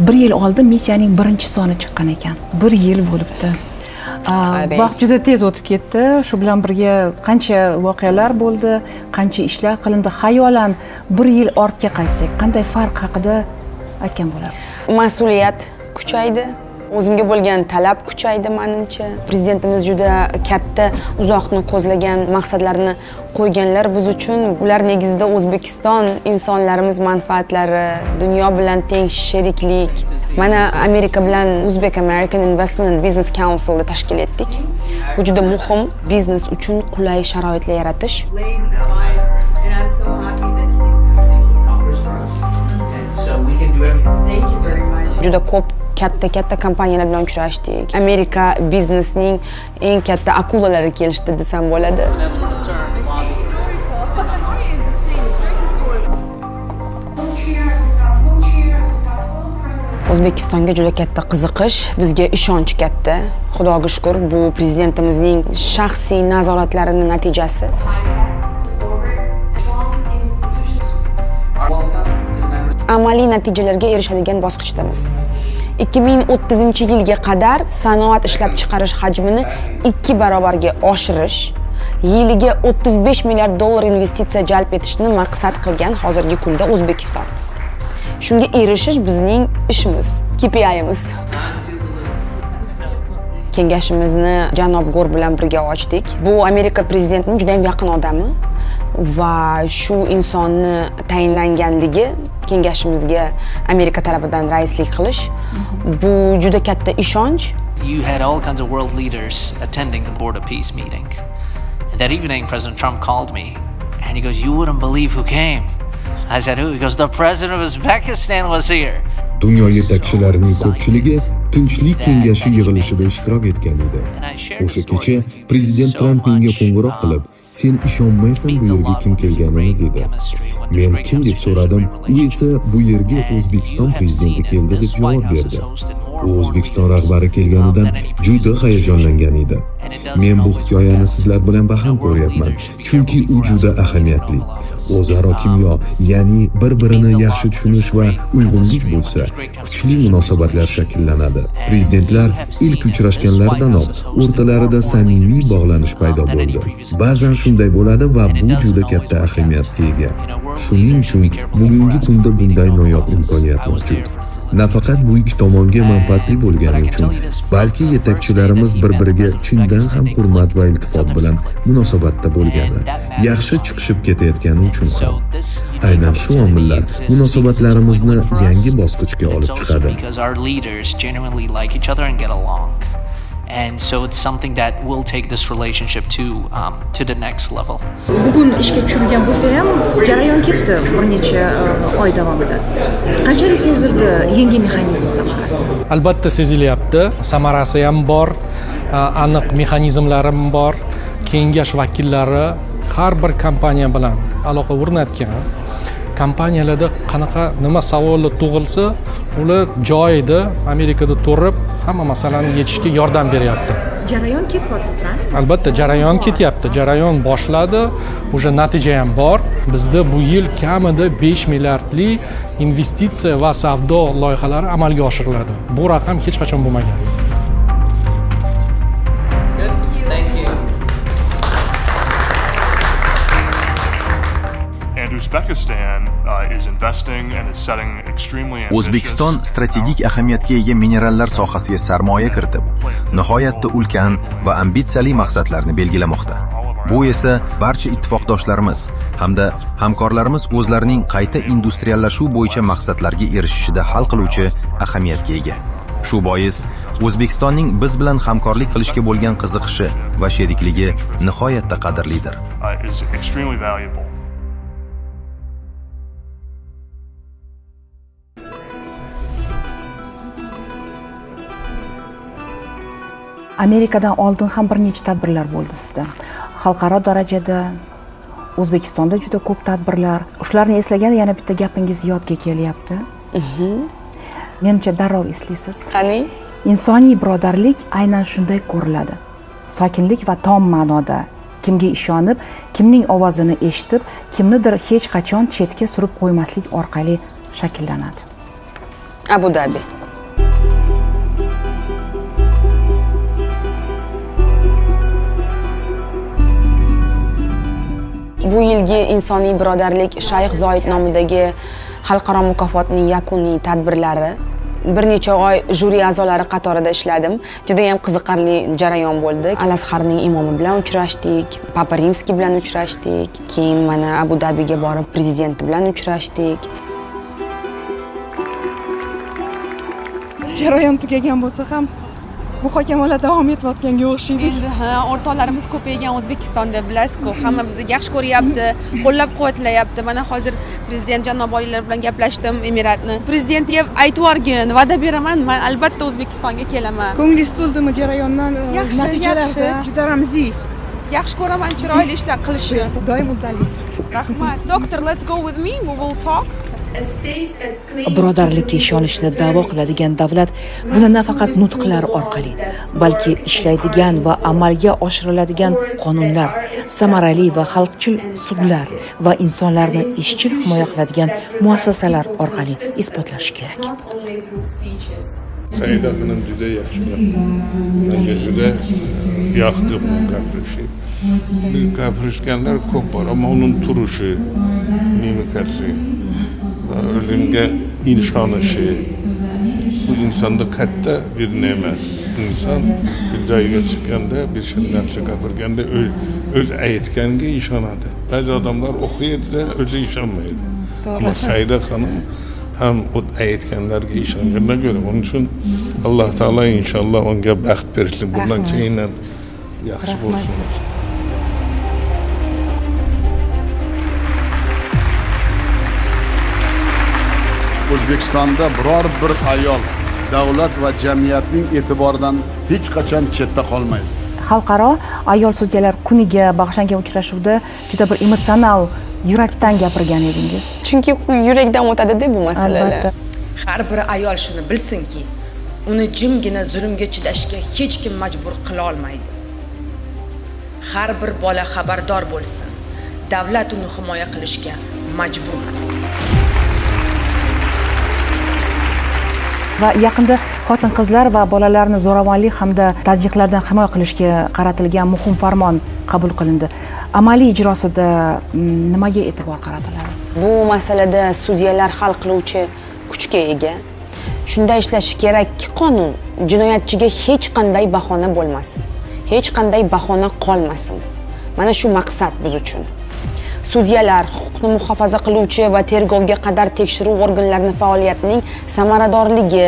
1 yil oldin missiyaning birinchi soni chiqqan ekan. 1 yil bo'libdi. Vaqt juda tez o'tib ketdi. Shu bilan birga qancha voqealar bo'ldi, qancha ishlar qilindi. Xayolan 1 yil ortga qaytsak, qanday farq haqida aytgan bo'lamiz. Mas'uliyat kuchaydi. O'zimga bo'lgan talab kuchaydi menimcha. Prezidentimiz juda katta, uzoqni ko'zlagan maqsadlarni qo'yganlar biz uchun. Ular negizida O'zbekiston insonlarimiz manfaatlari, dunyo bilan teng sheriklik. Mana Amerika bilan Uzbek American Investment and Business Council'ni tashkil etdik. Bu juda muhim, biznes uchun qulay sharoitlar yaratish. Juda ko'p katta kompaniyalar bilan uchrashdik. Amerika biznesning eng katta akulalari kelishdi desam bo'ladi. O'zbekistonga juda katta qiziqish, bizga ishonch katta. Xudoga shukr, bu prezidentimizning shaxsiy nazoratlarining natijasi. Amaliy natijalarga erishadigan bosqichdamiz. 2030-yilga qadar sanoat ishlab chiqarish hajmini 2 barobarga oshirish, yiliga 35 milliard dollar investitsiya jalb etishni maqsad qilgan hozirgi kunda O'zbekiston. Shunga erishish bizning ishimiz, KPI'imiz. Kengashimizni janob Gor bilan birga ochdik. Bu Amerika prezidentining juda ham yaqin odami va shu insonni tayinlanganligi kengashimizga Amerika tarafidan raislik qilish bu juda katta ishonch. You had all kinds of world leaders attending the Board of Peace meeting. And that evening President Trump called me and he goes, "You wouldn't believe who came." I said, "Who?" He goes, "The president of Uzbekistan was here." Dunyo yetakchilarining ko'pchiligi Tinchlik kengashi yig'ilishida ishtirok etgan edi. O'sha kecha prezident Tramp menga qo'ng'iroq qilib, "Sen ishonmaysan bu yerga kim kelganini" dedi. Men kim deb so'radim, u esa bu yerga O'zbekiston prezidenti keldi deb javob berdi. U O'zbekiston rahbari kelganidan juda hayajonlangan edi. Men bu hikoyani sizlar bilan baham ko'ryapman, chunki u juda ahamiyatli. O'zaro kimyo, ya'ni bir-birini yaxshi tushunish va uyg'unlik bo'lsa, kuchli munosabatlar shakllanadi. Prezidentlar ilk uchrashganlaridanoq o'rtalarida samimiy bog'lanish paydo bo'ldi. Ba'zan shunday bo'ladi va bu juda katta ahamiyatga ega. Shuning uchun bugungi kunda bunday noyob imkoniyat mavjud. Nafaqat bu ikki tomonga manfaatli bo'lgani uchun, balki yetakchilarimiz bir-biriga chindan ham hurmat va iltifot bilan munosabatda bo'lgani, yaxshi chiqishib ketayotgani uchun ham. Aynan shu omillar munosabatlarimizni yangi bosqichga olib chiqadi. And so it's something that will take this relationship to the next level. Bugun ishga tushirilgan bo'lsa ham jarayon ketdi bir necha oy davomida. Qanchalik sezildi yangi mexanizm samarasi? Albatta sezilyapti. Samarasi ham bor, aniq mexanizmlari ham bor. Kengash vakillari har bir kompaniya bilan aloqa o'rnatgan. Kompaniyalarda qanaqa nima savollar tug'ilsa, ular joyida Amerikada turib hamma masalani yechishga yordam beryapti. Jarayon ketyapti. Albatta jarayon ketyapti. Jarayon boshladi. O'sha natija ham bor. Bizda bu yil kamida 5 milliardli investitsiya va savdo loyihalari amalga oshiriladi. Bu raqam hech qachon bo'lmagan. O'zbekiston strategik ahamiyatga ega minerallar sohasiga sarmoya kiritib, nihoyatda ulkan va ambitsiyali maqsadlarni belgilamoqda. Bu esa barcha ittifoqdoshlarimiz hamda hamkorlarimiz o'zlarining qayta industriallashuv bo'yicha maqsadlarga erishishida hal qiluvchi ahamiyatga ega. Shu bois O'zbekistonning biz bilan hamkorlik qilishga bo'lgan qiziqishi va sherikligi nihoyatda qadrlidir. Amerikadan oldin ham bir necha tadbirlar bo'ldi sizda. Xalqaro darajada O'zbekistonda juda ko'p tadbirlar. Shularni eslaganda yana bitta gapingiz yodga kelyapti. Menimcha darrov eslaysiz. Qani? Insoniy birodarlik aynan shunday ko'riladi. Sokinlik va tom ma'noda kimga ishonib, kimning ovozini eshitib, kimnidir hech qachon chetga surib qo'ymaslik orqali shakllanadi. Abu Dhabi. Bu yilgi insoniy birodarlik Shayx Zoid nomidagi xalqaro mukofotning yakuniy tadbirlari. Bir necha oy juri a'zolari qatorida ishladim. Juda ham qiziqarli jarayon bo'ldi. Al-Azharning imomi bilan uchrashdik, Papa Rimskiy bilan uchrashdik, keyin mana Abu Dhabiga borib prezidenti bilan uchrashdik. Jarayon tugagan bo'lsa ham muhokamalar davom etayotganga o'xshaydi. Endi o'rtoqlarimiz ko'paygan O'zbekistonda bilasiz-ku, hamma bizni yaxshi ko'ryapti, qo'llab-quvvatlayapti. Mana hozir prezident janob oliylar bilan gaplashdim Emiratni. Prezidentga aytib yuborgin, va'da beraman, men albatta O'zbekistonga kelaman. Ko'nglingiz to'ldimi jarayondan, natijalardan? Juda ramziy. Yaxshi ko'raman chiroyli ishlar qilishni. Doim uddalisiz. Rahmat. Doctor, let's go with me. We will talk. Birodarlikka ishonishni da'vo qiladigan davlat buni nafaqat nutqlar orqali, balki ishlaydigan va amalga oshiriladigan qonunlar, samarali va xalqchil usullar va insonlarni izchil himoya qiladigan muassasalar orqali isbotlashi kerak. Saida xonim juda yaxshi. Menga juda yoqdi bu gapirishi. Gapirishganlar ko'p bor, ammo uning turishi, mimikasi o'zingga ishonishi bu insonda katta bir ne'mat. Inson bir joyga chiqqanda, bir narsa gapirganda o'z aytganiga ishonadi. Ba'zi odamlar o'qiydi, o'zi ishonmaydi. Ammo Saida xonim ham o aytganlarga ishongandan ko'ra, onun uchun Alloh taolo inshaalloh unga baxt bersin. Bundan keyin ham yaxshi bo'lsin. O'zbekistonda biror bir ayol davlat va jamiyatning e'tiboridan hech qachon chetda qolmaydi. Xalqaro ayol sudyalar kuniga bag'ishlangan uchrashuvda juda bir emotsional, yurakdan gapirgan edingiz. Chunki yurakdan o'tadi-da bu masalalar. Albatta. Har bir ayol shuni bilsinki, uni jimgina zulmga chidashga hech kim majbur qila olmaydi. Har bir bola xabardor bo'lsin. Davlat uni himoya qilishga majbur. Va yaqinda xotin-qizlar va bolalarni zo'ravonlik hamda tazyiqlardan himoya qilishga qaratilgan muhim farmon qabul qilindi. Amaliy ijrosida nimaga e'tibor qaratiladi? Bu masalada sudyalar hal qiluvchi kuchga ega. Shunday ishlashi kerakki, qonun jinoyatchiga hech qanday bahona bo'lmasin. Hech qanday bahona qolmasin. Mana shu maqsad biz uchun. Sudyalar, huquqni muhofaza qiluvchi va tergovga qadar tekshiruv organlarining faoliyatining samaradorligi,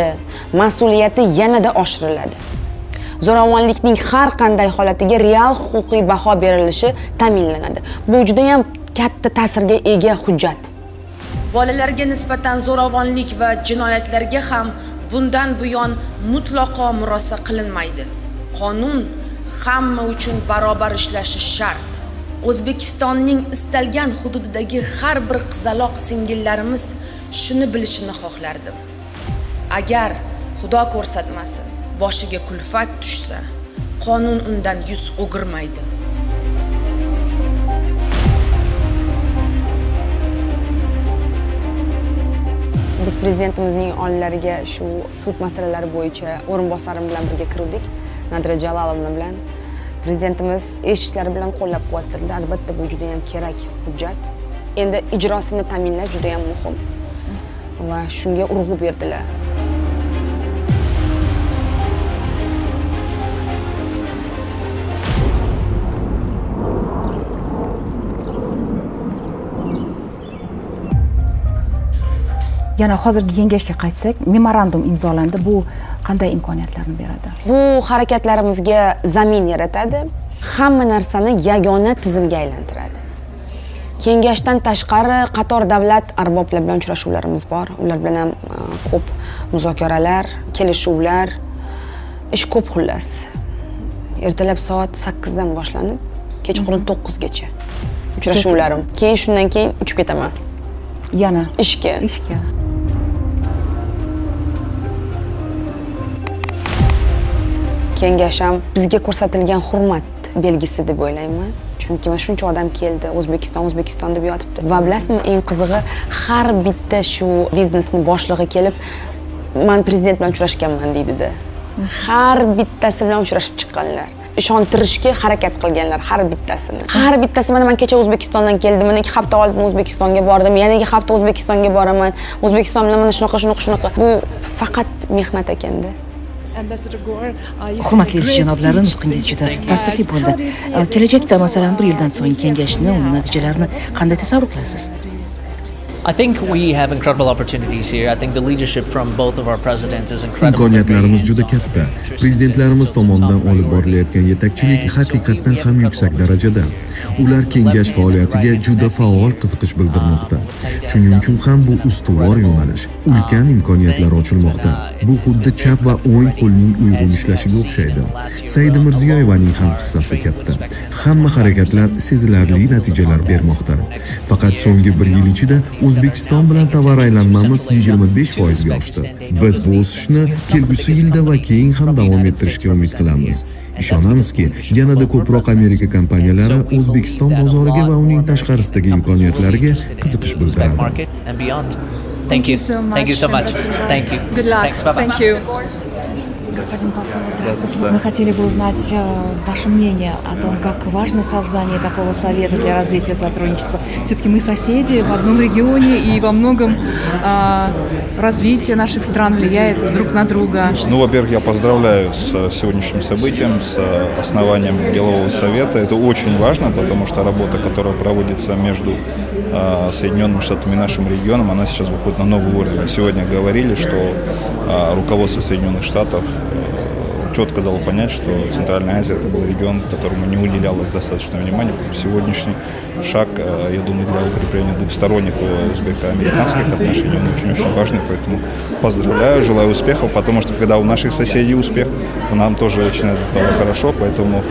mas'uliyati yanada oshiriladi. Zo'ravonlikning har qanday holatiga real huquqiy baho berilishi ta'minlanadi. Bu juda ham katta ta'sirga ega hujjat. Bolalarga nisbatan zo'ravonlik va jinoyatlarga ham bundan buyon mutlaqo murosa qilinmaydi. Qonun hamma uchun barobar ishlashi shart. O'zbekistonning istalgan hududidagi har bir qizaloq singillarimiz shuni bilishini xohlardim. Agar Xudo ko'rsatmasin, boshiga kulfat tushsa, qonun undan yuz o'girmaydi. Biz prezidentimizning oldilariga shu sud masalalari bo'yicha o'rinbosarim bilan birga kirdik, Nadira Jalolovna bilan. Prezidentimiz eshitishlari bilan qo'llab-quvvatladilar. Albatta bu juda ham kerak hujjat. Endi ijrosini ta'minlash juda ham muhim. Va shunga urg'u berdilar. Yana hozirgi kengashga qaytsak, memorandum imzolandi. Bu qanday imkoniyatlarni beradi? Bu harakatlarimizga zamin yaratadi. Hamma narsani yagona tizimga aylantiradi. Kengashdan tashqari qator davlat arboblar bilan uchrashuvlarimiz bor. Ular bilan ham ko'p muzokaralar, kelishuvlar, ish ko'p xullas. Ertalab soat 8 dan boshlanib, kechqurun 9 gacha uchrashuvlarim. Keyin shundan keyin uchib ketaman. Yana ishga. Kengash ham bizga ko'rsatilgan hurmat belgisi deb o'ylayman. Chunki mana shuncha odam keldi, O'zbekiston deb yotibdi. Va bilasizmi, eng qizig'i, har bitta shu biznesning boshlig'i kelib man prezident bilan uchrashganman deydida. Har bittasi bilan uchrashib chiqqanlar. Ishontirishga harakat qilganlar har bittasini. Har bittasi mana men kecha O'zbekistondan keldim, mana 2 hafta oldin O'zbekistonga bordim, yana 2 hafta O'zbekistonga boraman. O'zbekiston bilan mana shunaqa. Bu faqat mehnat ekanda. Hurmatli janoblar, nutqingiz juda ta'sirli bo'ldi. Kelajakda masalan 1 yildan so'ng kengashni, uning natijalarini qanday tasavvur qilasiz? I think we have incredible opportunities here. I think the leadership from both of our presidents is incredible. Imkoniyatlarimiz juda katta. Prezidentlarimiz tomonidan olib borilayotgan yetakchilik haqiqatan ham yuksak darajada. Ular kengash faoliyatiga juda faol qiziqish bildirmoqda. Shuning uchun ham bu ustuvor yo'nalish, ulkan imkoniyatlar ochilmoqda. Bu xuddi chap va o'ng qo'lning uyg'un ishlashiga o'xshaydi. Saida Mirziyoyevaning ham hissasi katta. Hamma harakatlar sezilarli natijalar bermoqda. Faqat so'nggi 1 yil ichida O'zbekiston bilan tovar aylanmamiz 25% ga oshdi. Biz bu o'sishni kelgusi yilda va keyin ham davom ettirishga umid qilamiz. Ishonamizki, yanada ko'proq Amerika kompaniyalari O'zbekiston bozoriga va uning tashqarisidagi imkoniyatlariga qiziqish bildiradi. Thank you so much. Thank you. Good luck. Thanks. Bye-bye. Thank you. Господин посол, здравствуйте. Мы хотели бы узнать ваше мнение о том, как важно создание такого совета для развития сотрудничества. Все-таки мы соседи в одном регионе, и во многом развитие наших стран влияет друг на друга. Ну, во-первых, я поздравляю с сегодняшним событием, с основанием делового совета. Это очень важно, потому что работа, которая проводится между Соединенными Штатами и нашим регионом, она сейчас выходит на новый уровень. Сегодня говорили, что руководство Соединенных Штатов четко дало понять, что Центральная Азия — это был регион, которому не уделялось достаточно внимания. Сегодняшний шаг, я думаю, для укрепления двухсторонних узбеко-американских отношений, он очень-очень важный, поэтому поздравляю, желаю успехов, потому что когда у наших соседей успех, нам тоже очень от этого хорошо, поэтому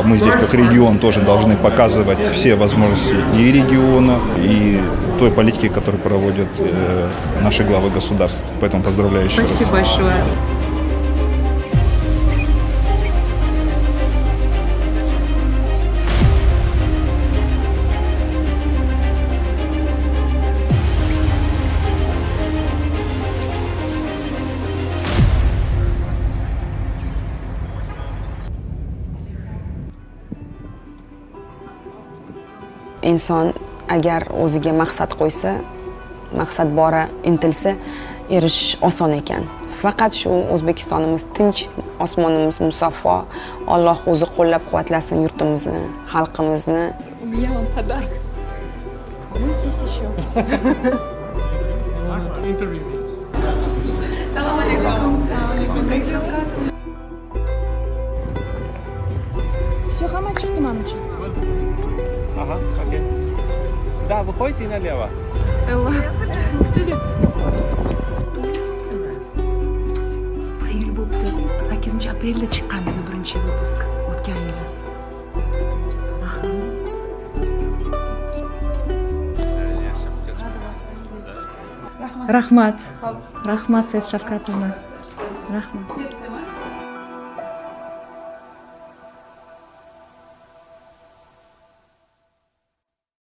мы здесь как регион тоже должны показывать все возможности и региона, и той политики, которую проводят наши главы государств. Поэтому поздравляю еще раз. Спасибо большое. Inson agar o'ziga maqsad qo'ysa, maqsad bora intilsa, erishish oson ekan. Faqat shu O'zbekistonimiz tinch, osmonimiz musaffo. Alloh o'zi qo'llab-quvvatlasin yurtimizni, xalqimizni. Все, хамачки, мамочка. Ага, окей. Да, выходите и налево. Bir yil bo'libdi. 8-aprelda chiqqan edi birinchi выпуск o'tgan yili. Rahmat. Rahmat Said Shavkatovna. Rahmat.